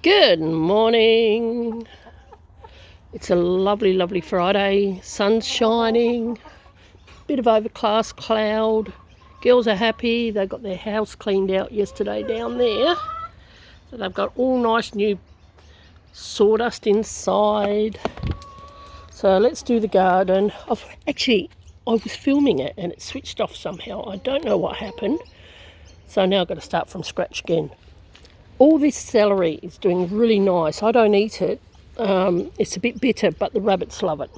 Good morning. It's a lovely, lovely Friday. Sun's shining. Bit of overcast cloud. Girls are happy. They got their house cleaned out yesterday down there. So they've got all nice new sawdust inside. So let's do the garden. I was filming it and it switched off somehow. I don't know what happened. So now I've got to start from scratch again. All this celery is doing really nice. I don't eat it. It's a bit bitter, but the rabbits love it.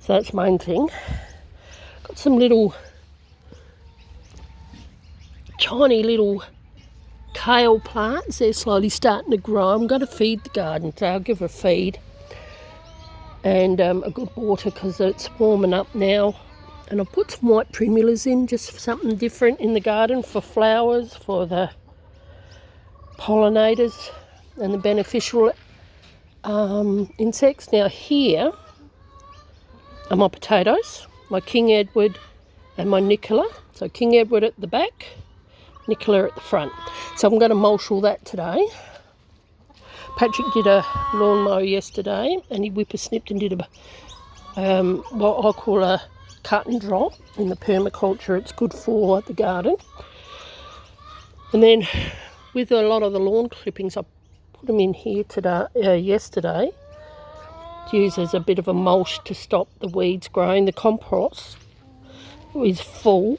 So that's the main thing. Got some little, tiny little kale plants. They're slowly starting to grow. I'm going to feed the garden, so I'll give her a feed. And a good water because it's warming up now. And I'll put some white primulas in, just for something different in the garden for flowers, for the pollinators and the beneficial insects. Now here are my potatoes, my King Edward and my Nicola. So King Edward at the back, Nicola at the front. So I'm going to mulch all that today. Patrick did a lawnmower yesterday and he whippersnipped and did a what I call a cut and drop in the permaculture. It's good for the garden. And then with a lot of the lawn clippings, I put them in here yesterday to use as a bit of a mulch to stop the weeds growing. The compost is full,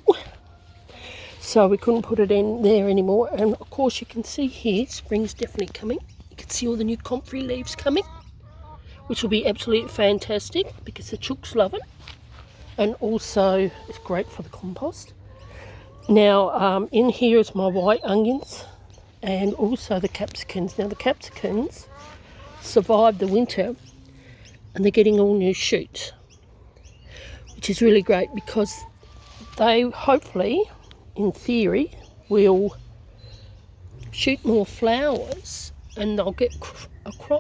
so we couldn't put it in there anymore. And of course you can see here, spring's definitely coming. You can see all the new comfrey leaves coming, which will be absolutely fantastic because the chooks love it. And also it's great for the compost. Now in here is my white onions and also the capsicums. Now the capsicums survived the winter and they're getting all new shoots, which is really great because they hopefully, in theory, will shoot more flowers and they'll get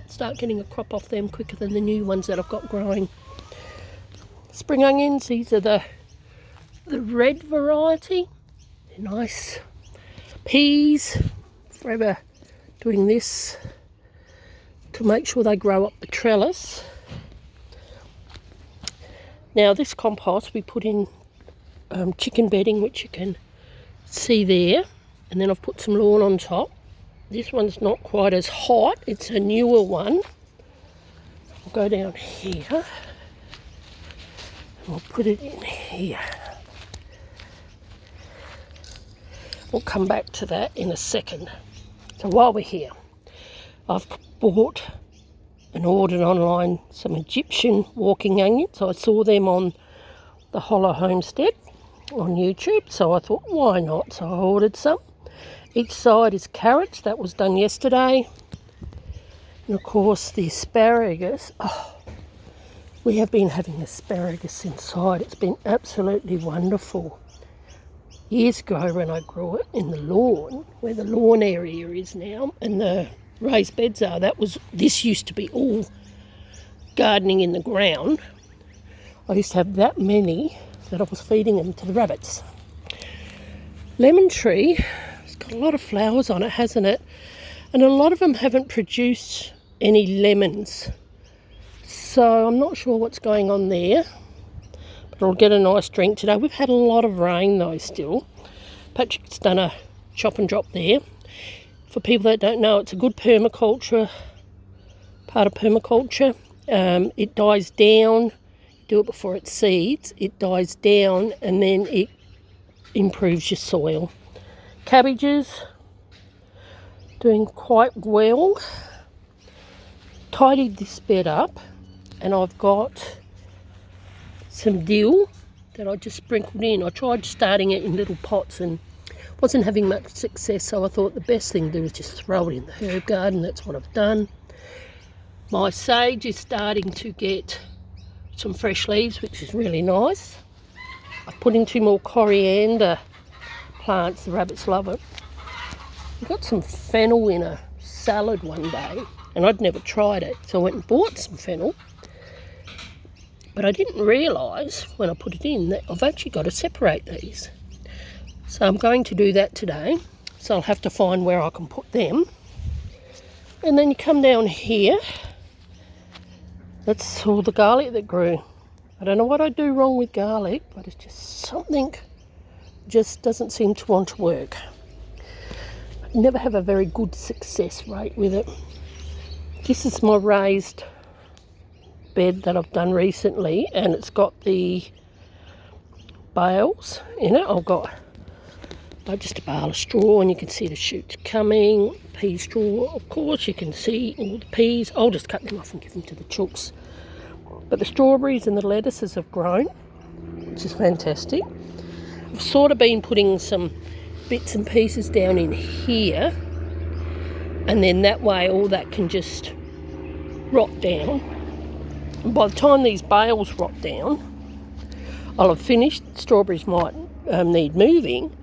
start getting a crop off them quicker than the new ones that I've got growing. Spring onions, these are the red variety. They're nice. Peas, forever doing this to make sure they grow up the trellis. Now this compost we put in chicken bedding, which you can see there, and then I've put some lawn on top. This one's not quite as hot, it's a newer one. I'll go down here and we'll put it in here. We'll come back to that in a second. So while we're here, I've bought and ordered online some Egyptian walking onions. I saw them on the Hollow Homestead on YouTube, so I thought, why not? So I ordered some. Each side is carrots. That was done yesterday. And of course the asparagus. Oh, we have been having asparagus inside. It's been absolutely wonderful. Years ago when I grew it in the lawn, where the lawn area is now and the raised beds are, this used to be all gardening in the ground. I used to have that many that I was feeding them to the rabbits. Lemon tree, it's got a lot of flowers on it, hasn't it? And a lot of them haven't produced any lemons. So I'm not sure what's going on there. I'll get a nice drink today. We've had a lot of rain though still. Patrick's done a chop and drop there. For people that don't know, it's a good permaculture, part of permaculture. It dies down, do it before it seeds, it dies down and then it improves your soil. Cabbages, doing quite well. Tidied this bed up and I've got some dill that I just sprinkled in. I tried starting it in little pots and wasn't having much success, so I thought the best thing to do is just throw it in the herb garden. That's what I've done. My sage is starting to get some fresh leaves, which is really nice. I've put in 2 more coriander plants. The rabbits love it. I got some fennel in a salad one day and I'd never tried it, so I went and bought some fennel. But I didn't realise when I put it in that I've actually got to separate these. So I'm going to do that today. So I'll have to find where I can put them. And then you come down here. That's all the garlic that grew. I don't know what I do wrong with garlic, but it's just something just doesn't seem to want to work. I never have a very good success rate with it. This is my raised bed that I've done recently, and it's got the bales in it. I've got just a bale of straw, and you can see the shoots coming. Pea straw, of course, you can see all the peas. I'll just cut them off and give them to the chooks. But the strawberries and the lettuces have grown, which is fantastic. I've sort of been putting some bits and pieces down in here, and then that way all that can just rot down. And by the time these bales rot down, I'll have finished. Strawberries might need moving,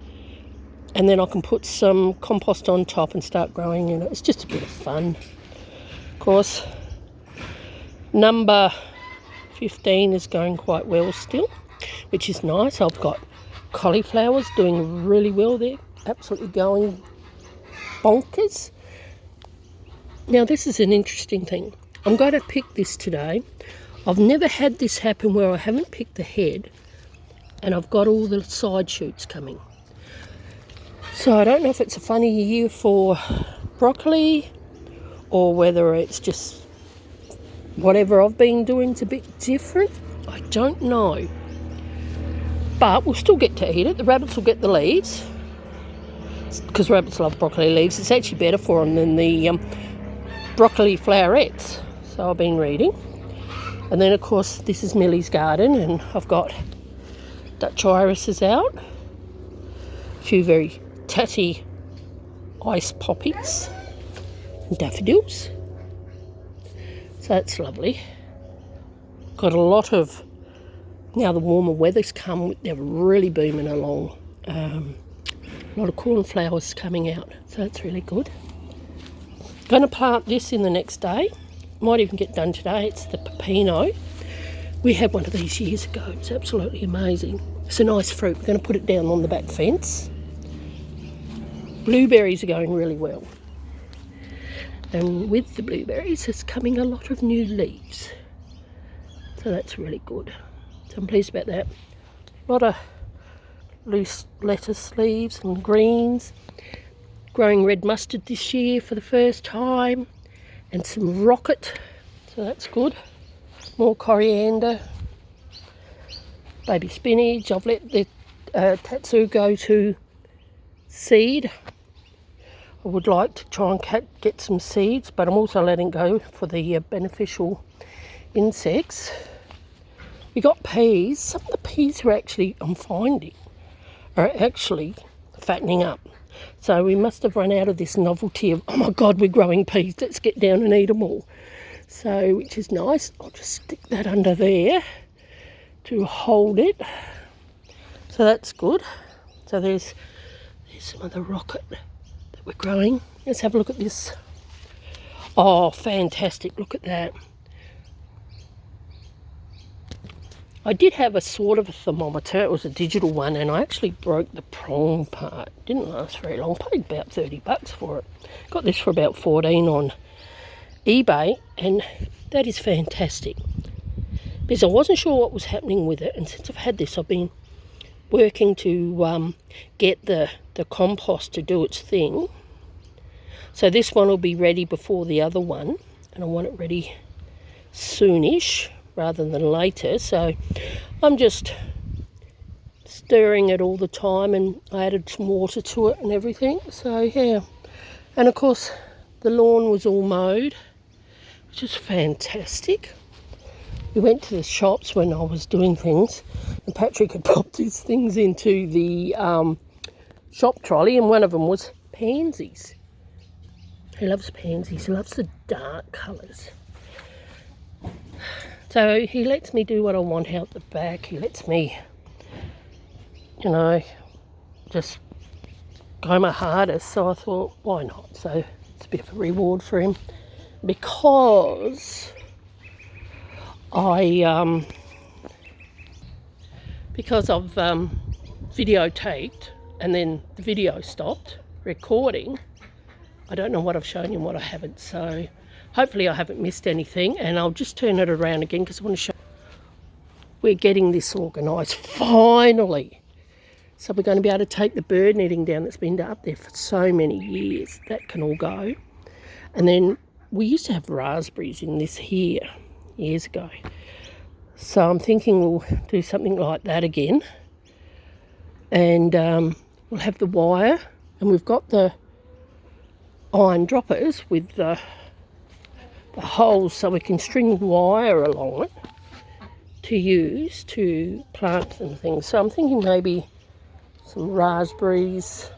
and then I can put some compost on top and start growing in it. It's just a bit of fun. Of course, number 15 is going quite well still, which is nice. I've got cauliflowers doing really well there, absolutely going bonkers. Now this is an interesting thing. I'm going to pick this today. I've never had this happen where I haven't picked the head and I've got all the side shoots coming. So I don't know if it's a funny year for broccoli or whether it's just whatever I've been doing is a bit different. I don't know. But we'll still get to eat it. The rabbits will get the leaves because rabbits love broccoli leaves. It's actually better for them than the broccoli flowerets. So I've been reading. And then, of course, this is Millie's garden, and I've got Dutch irises out. A few very tatty ice poppies and daffodils. So that's lovely. Got a lot of, now the warmer weather's come, they're really booming along. A lot of cornflowers coming out, so that's really good. Going to plant this in the next day. Might even get done today. It's the pepino. We had one of these years ago. It's absolutely amazing. It's a nice fruit. We're going to put it down on the back fence. Blueberries are going really well. And with the blueberries, it's coming a lot of new leaves. So that's really good. So I'm pleased about that. A lot of loose lettuce leaves and greens. Growing red mustard this year for the first time. And some rocket. So that's good. More coriander. Baby spinach. I've let the tatsu go to seed. I would like to try and get some seeds, but I'm also letting go for the beneficial insects. We got peas. Some of the peas I'm finding, are actually fattening up. So we must have run out of this novelty of, oh my God, we're growing peas, let's get down and eat them all. So, which is nice. I'll just stick that under there to hold it. So that's good. So there's some of the rocket that we're growing. Let's have a look at this. Oh, fantastic. Look at that. I did have a sort of a thermometer. It was a digital one, and I actually broke the prong part. Didn't last very long. Paid about $30 for it. Got this for about $14 on eBay, and that is fantastic. Because I wasn't sure what was happening with it, and since I've had this, I've been working to get the compost to do its thing. So this one will be ready before the other one, and I want it ready soonish rather than later. So I'm just stirring it all the time, and I added some water to it and everything. So yeah, and of course the lawn was all mowed, which is fantastic. We went to the shops when I was doing things, and Patrick had popped his things into the shop trolley, and one of them was pansies. He loves pansies. He loves the dark colours. So he lets me do what I want out the back. He lets me, you know, just go my hardest. So I thought, why not? So it's a bit of a reward for him, because I've videotaped and then the video stopped recording. I don't know what I've shown you and what I haven't, so hopefully I haven't missed anything, and I'll just turn it around again because I want to show we're getting this organised finally. So we're going to be able to take the bird netting down that's been up there for so many years. That can all go. And then we used to have raspberries in this here years ago. So I'm thinking we'll do something like that again. And we'll have the wire, and we've got the iron droppers with the holes so we can string wire along it to use to plant and things. So I'm thinking maybe some raspberries,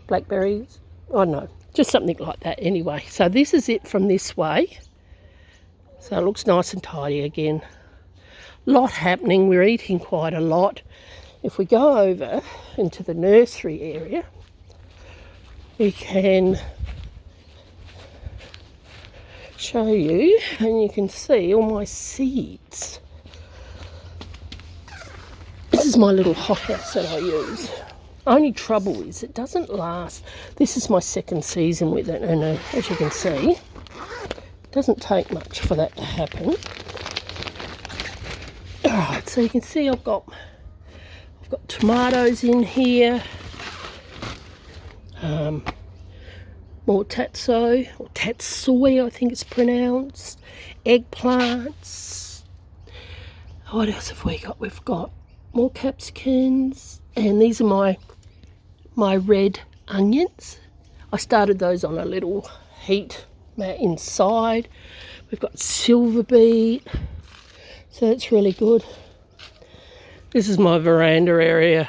blackberries, I don't know, just something like that anyway. So this is it from this way. So it looks nice and tidy again. Lot happening, we're eating quite a lot. If we go over into the nursery area, we can show you, and you can see all my seeds. This is my little hothouse that I use. Only trouble is it doesn't last. This is my second season with it, and as you can see, it doesn't take much for that to happen. Alright, so you can see I've got tomatoes in here, more tatsoi, or tatsoi I think it's pronounced, eggplants. What else have we got? We've got more capsicums, and these are my red onions. I started those on a little heat mat inside. We've got silver beet, so that's really good. This is my veranda area.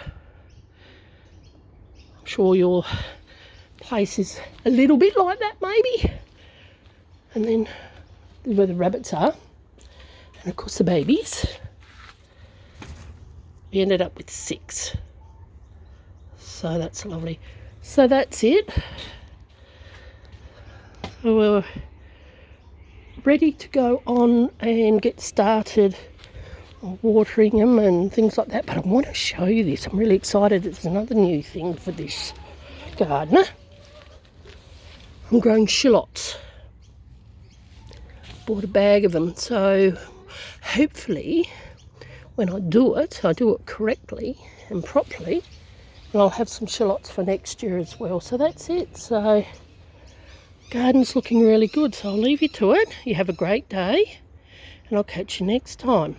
I'm sure your place is a little bit like that maybe. And then where the rabbits are, and of course the babies. We ended up with 6. So that's lovely. So that's it. So we're ready to go on and get started on watering them and things like that. But I want to show you this. I'm really excited. It's another new thing for this gardener. I'm growing shallots. Bought a bag of them. So hopefully when I do it correctly and properly, and I'll have some shallots for next year as well. So that's it. So garden's looking really good. So I'll leave you to it. You have a great day, and I'll catch you next time.